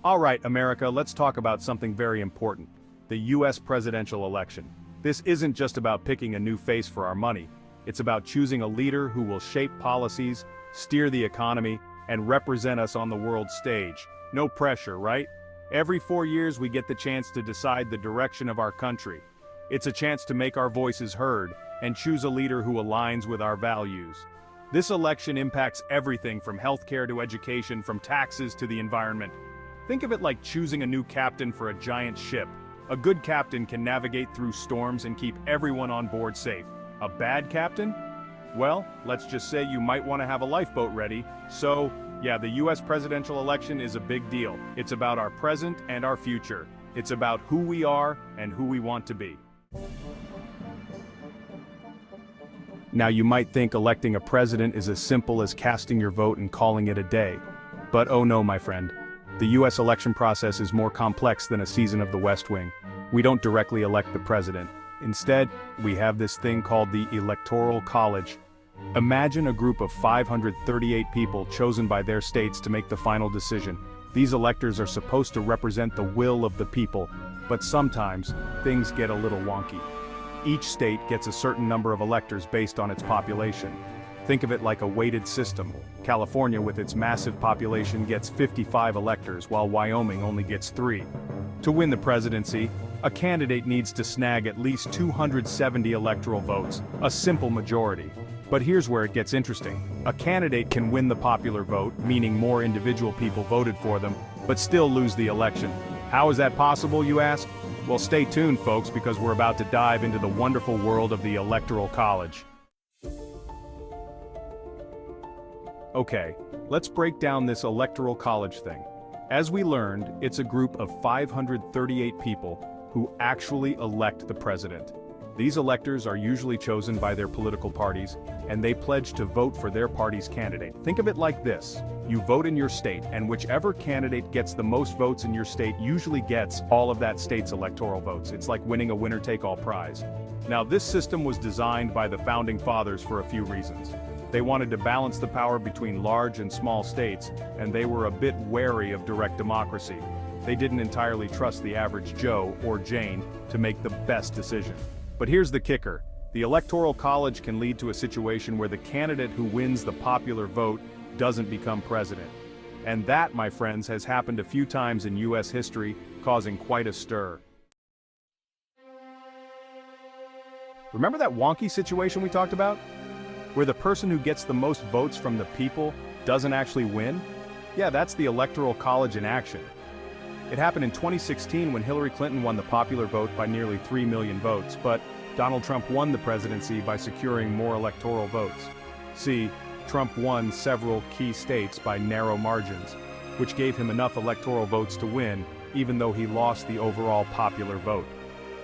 All right, America, let's talk about something very important. The US presidential election. This isn't just about picking a new face for our money. It's about choosing a leader who will shape policies, steer the economy, and represent us on the world stage. No pressure, right? Every 4 years we get the chance to decide the direction of our country. It's a chance to make our voices heard and choose a leader who aligns with our values. This election impacts everything from healthcare to education, from taxes to the environment. Think of it like choosing a new captain for a giant ship. A good captain can navigate through storms and keep everyone on board safe. A bad captain? Well, let's just say you might want to have a lifeboat ready. So, yeah, the US presidential election is a big deal. It's about our present and our future. It's about who we are and who we want to be. Now, you might think electing a president is as simple as casting your vote and calling it a day. But oh no, my friend. The US election process is more complex than a season of the West Wing. We don't directly elect the president. Instead, we have this thing called the Electoral College. Imagine a group of 538 people chosen by their states to make the final decision. These electors are supposed to represent the will of the people, but sometimes, things get a little wonky. Each state gets a certain number of electors based on its population. Think of it like a weighted system. California, with its massive population, gets 55 electors, while Wyoming only gets 3. To win the presidency, a candidate needs to snag at least 270 electoral votes, a simple majority. But here's where it gets interesting. A candidate can win the popular vote, meaning more individual people voted for them, but still lose the election. How is that possible, you ask? Well, stay tuned, folks, because we're about to dive into the wonderful world of the Electoral College. Okay, let's break down this Electoral College thing. As we learned, it's a group of 538 people who actually elect the president. These electors are usually chosen by their political parties, and they pledge to vote for their party's candidate. Think of it like this. You vote in your state, and whichever candidate gets the most votes in your state usually gets all of that state's electoral votes. It's like winning a winner-take-all prize. Now, this system was designed by the Founding Fathers for a few reasons. They wanted to balance the power between large and small states, and they were a bit wary of direct democracy. They didn't entirely trust the average Joe or Jane to make the best decision. But here's the kicker. The Electoral College can lead to a situation where the candidate who wins the popular vote doesn't become president. And that, my friends, has happened a few times in US history, causing quite a stir. Remember that wonky situation we talked about? Where the person who gets the most votes from the people doesn't actually win? Yeah, that's the Electoral College in action. It happened in 2016 when Hillary Clinton won the popular vote by nearly 3 million votes, but Donald Trump won the presidency by securing more electoral votes. See, Trump won several key states by narrow margins, which gave him enough electoral votes to win, even though he lost the overall popular vote.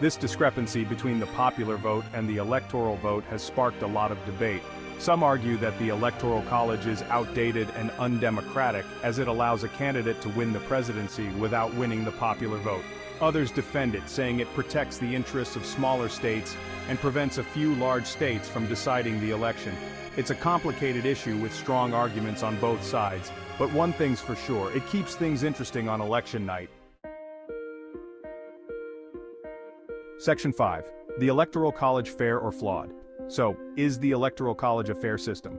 This discrepancy between the popular vote and the electoral vote has sparked a lot of debate. Some argue that the Electoral College is outdated and undemocratic, as it allows a candidate to win the presidency without winning the popular vote. Others defend it, saying it protects the interests of smaller states and prevents a few large states from deciding the election. It's a complicated issue with strong arguments on both sides, but one thing's for sure, it keeps things interesting on election night. Section 5. The Electoral College fair or flawed? So, is the Electoral College a fair system?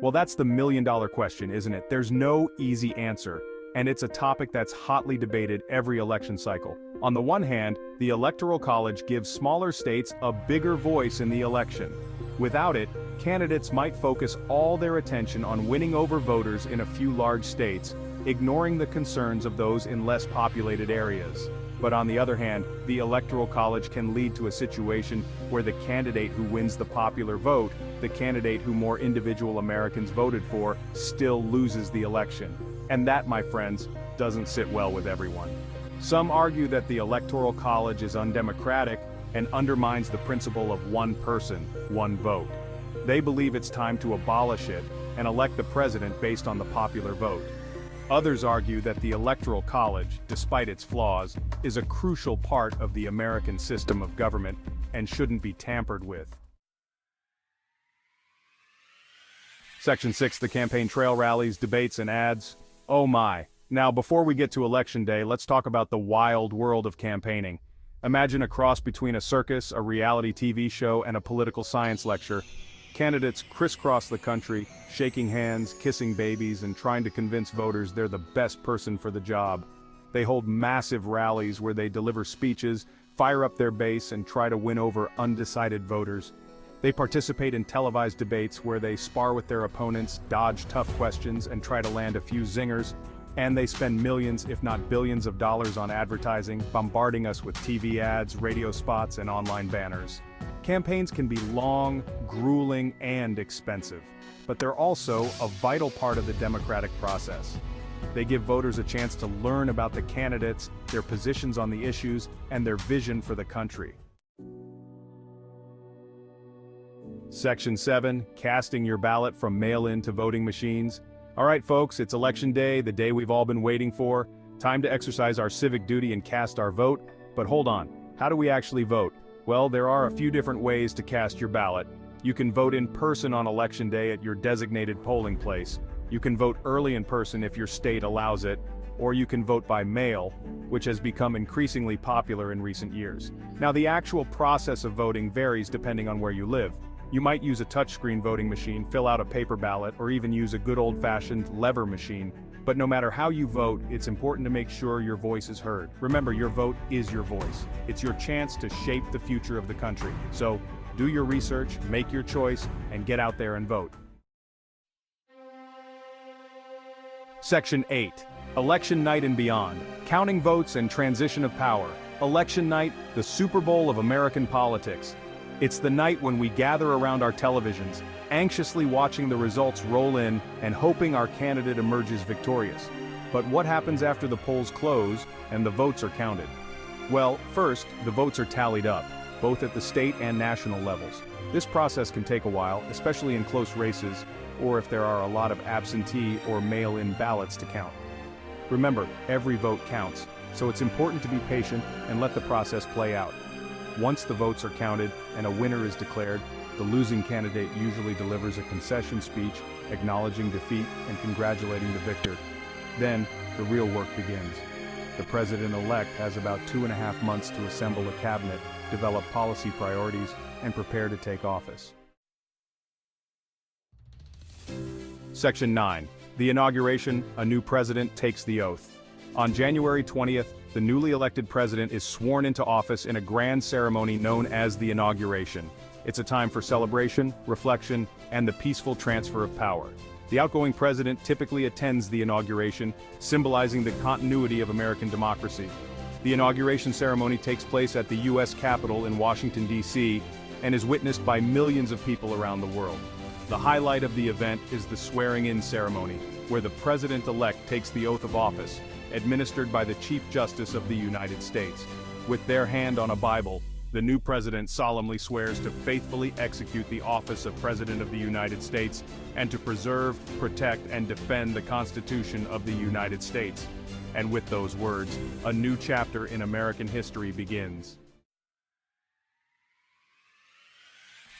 Well, that's the million-dollar question, isn't it? There's no easy answer, and it's a topic that's hotly debated every election cycle. On the one hand, the Electoral College gives smaller states a bigger voice in the election. Without it, candidates might focus all their attention on winning over voters in a few large states, ignoring the concerns of those in less populated areas. But on the other hand, the Electoral College can lead to a situation where the candidate who wins the popular vote, the candidate who more individual Americans voted for, still loses the election. And that, my friends, doesn't sit well with everyone. Some argue that the Electoral College is undemocratic and undermines the principle of one person, one vote. They believe it's time to abolish it and elect the president based on the popular vote. Others argue that the Electoral College, despite its flaws, is a crucial part of the American system of government and shouldn't be tampered with. Section 6, the campaign trail rallies, debates, and ads. Oh my, Now, before we get to Election Day, let's talk about the wild world of campaigning. Imagine a cross between a circus, a reality TV show, and a political science lecture. Candidates crisscross the country, shaking hands, kissing babies, and trying to convince voters they're the best person for the job. They hold massive rallies where they deliver speeches, fire up their base, and try to win over undecided voters. They participate in televised debates where they spar with their opponents, dodge tough questions, and try to land a few zingers. And they spend millions, if not billions of dollars on advertising, bombarding us with TV ads, radio spots, and online banners. Campaigns can be long, grueling, and expensive, but they're also a vital part of the democratic process. They give voters a chance to learn about the candidates, their positions on the issues, and their vision for the country. Section 7, casting your ballot from mail-in to voting machines. All right, folks, it's Election Day, the day we've all been waiting for. Time to exercise our civic duty and cast our vote. But hold on, how do we actually vote? Well, there are a few different ways to cast your ballot. You can vote in person on Election Day at your designated polling place. You can vote early in person if your state allows it, or you can vote by mail, which has become increasingly popular in recent years. Now, the actual process of voting varies depending on where you live. You might use a touchscreen voting machine, fill out a paper ballot, or even use a good old-fashioned lever machine. But no matter how you vote, it's important to make sure your voice is heard. Remember, your vote is your voice. It's your chance to shape the future of the country. So, do your research, make your choice, and get out there and vote. Section 8. Election Night and Beyond. Counting votes and transition of power. Election Night, the Super Bowl of American politics. It's the night when we gather around our televisions, anxiously watching the results roll in and hoping our candidate emerges victorious. But what happens after the polls close and the votes are counted? Well, first, the votes are tallied up, both at the state and national levels. This process can take a while, especially in close races, or if there are a lot of absentee or mail-in ballots to count. Remember, every vote counts, so it's important to be patient and let the process play out. Once the votes are counted and a winner is declared, the losing candidate usually delivers a concession speech acknowledging defeat and congratulating the victor. Then, the real work begins. The president-elect has about 2.5 months to assemble a cabinet, develop policy priorities, and prepare to take office. Section 9. The inauguration, a new president takes the oath. On January 20th, the newly elected president is sworn into office in a grand ceremony known as the inauguration. It's a time for celebration, reflection, and the peaceful transfer of power. The outgoing president typically attends the inauguration, symbolizing the continuity of American democracy. The inauguration ceremony takes place at the U.S. Capitol in Washington, D.C., and is witnessed by millions of people around the world. The highlight of the event is the swearing-in ceremony, where the president-elect takes the oath of office, administered by the Chief Justice of the United States. With their hand on a Bible, the new president solemnly swears to faithfully execute the office of President of the United States and to preserve, protect, and defend the Constitution of the United States. And with those words, a new chapter in American history begins.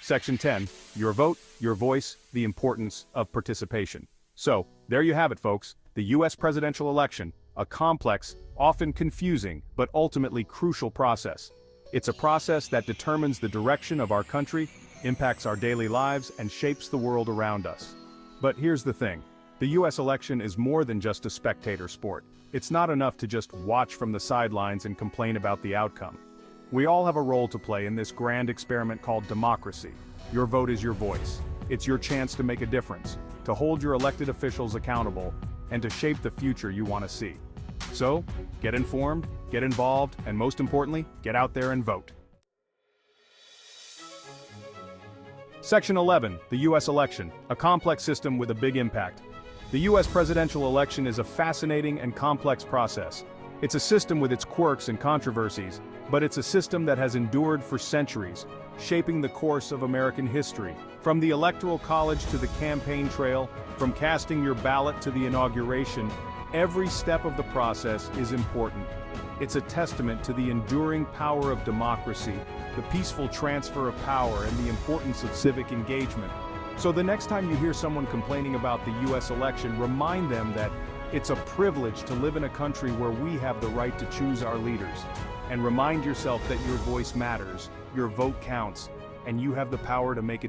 Section 10. Your vote, your voice, the importance of participation. So, there you have it, folks. The U.S. presidential election, a complex, often confusing, but ultimately crucial process. It's a process that determines the direction of our country, impacts our daily lives, and shapes the world around us. But here's the thing. The U.S. election is more than just a spectator sport. It's not enough to just watch from the sidelines and complain about the outcome. We all have a role to play in this grand experiment called democracy. Your vote is your voice. It's your chance to make a difference, to hold your elected officials accountable, and to shape the future you want to see. So, get informed, get involved, and most importantly, get out there and vote. Section 11, the U.S. election, a complex system with a big impact. The U.S. presidential election is a fascinating and complex process. It's a system with its quirks and controversies, but it's a system that has endured for centuries, shaping the course of American history. From the Electoral College to the campaign trail, from casting your ballot to the inauguration, every step of the process is important. It's a testament to the enduring power of democracy, the peaceful transfer of power, and the importance of civic engagement. So the next time you hear someone complaining about the U.S. election, remind them that It's a privilege to live in a country where we have the right to choose our leaders. And remind yourself that your voice matters, your vote counts, and you have the power to make a difference.